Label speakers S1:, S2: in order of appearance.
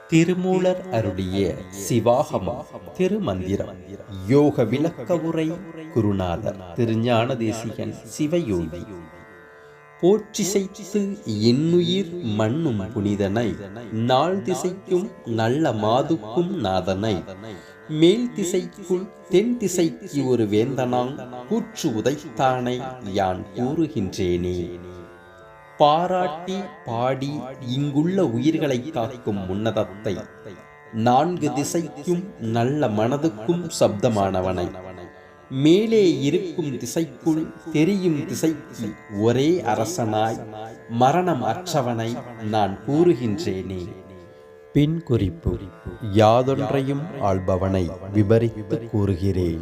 S1: திருமூலர் அருளிய சிவாகமம் திருமந்திரம் யோக விளக்க உரை குருநாதர் திருஞான தேசிகன் சிவயோகி. போற்றிசைத்து என்னுயிர் மண்ணும் புனிதனை, நாள் திசைக்கும் நல்ல மாதுக்கும் நாதனை, மேல் திசைக்குள் தென் திசைக்கு ஒரு வேந்தனாங் கூற்று உதைத்தானை யான் கூறுகின்றேனே. பாராட்டி பாடி இங்குள்ள உயிர்களை காக்கும் உன்னதத்தை, நான்கு திசைக்கும் நல்ல மனதுக்கும் சப்தமானவனை, மேலே இருக்கும் திசைக்குள் தெரியும் திசைக்கு ஒரே அரசனாய் மரணம் அற்றவனை நான் கூறுகின்றேனே. பின் குறிப்பு: யாதொன்றையும் ஆள்பவனை விபரித்து கூறுகிறேன்.